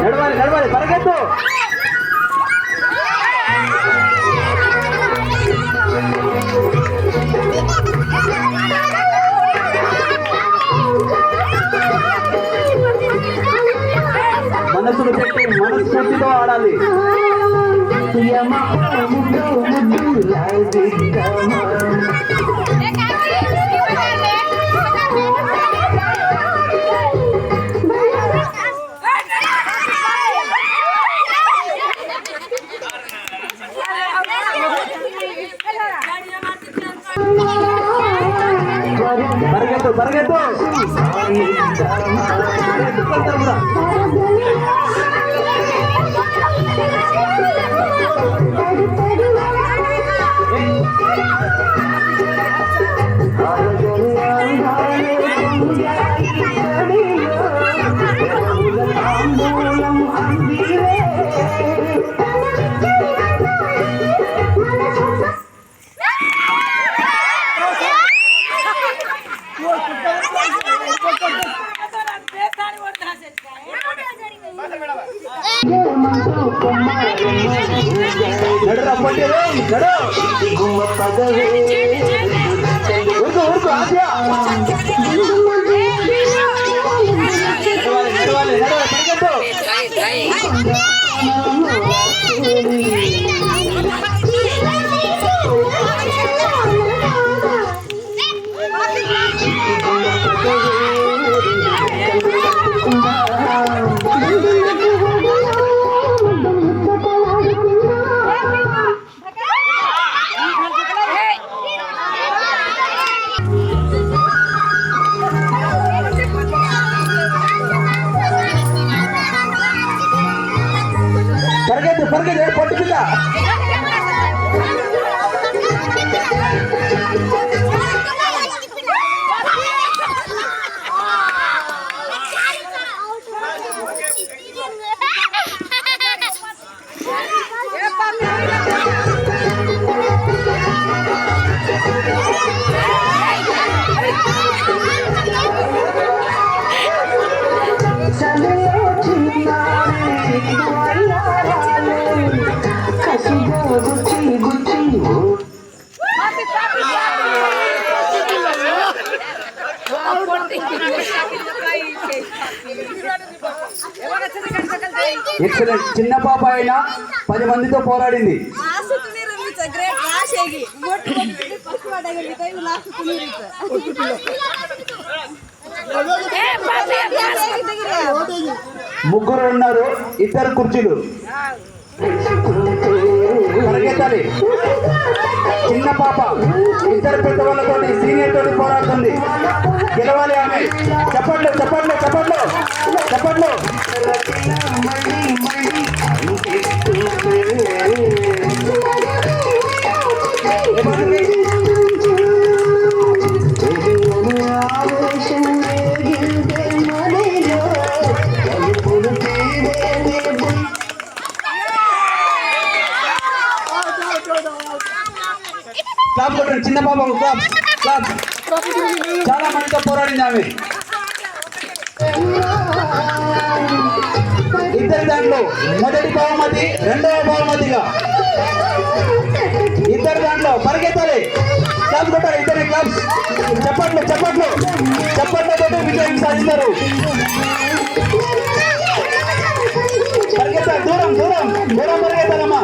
నడవాలి నడవాలి పరిగెత్తు. మనసును పెట్టి మనస్ఫూర్తితో ఆడాలి. పరిగెత్తు పరిగెత్తు. నడురా పొట్టేరు నడు. గుమ్మ పదవే ఊరుకో ఊరుకో ఆశ. నడవాలి నడవాలి నడవాలి పరిగెత్తు. పరిగెత్తు పరిగెత్తు పొట్టు పిల్ల. ఎక్సలెంట్. చిన్న పాప అయినా 10 మందితో పోరాడింది. ముగ్గురు ఉన్నారు, 2 కుర్చీలు. పరిగెత్తాలి. చిన్న పాప 2 పెద్దవాళ్ళతో సీనియర్ తోటి పోరాడుతుంది. గెలవాలి ఆమె. చెప్పండి చెప్పండి చెప్పండి చెప్పండి. చిన్న పాప చాలా మందితో పోరాడింది ఆమె. 2 దాంట్లో మొదటి బహుమతి, 2వ బహుమతిగా 2 దాంట్లో పరిగెత్తాలి. క్లాప్స్ కొట్టాలి 2 క్లాప్స్. చప్పట్లు చప్పట్లు చప్పట్లతో విజయం సాధిస్తారు. పరిగెత్తాలి. దూరం దూరం దూరం పరిగెత్తాలమ్మా.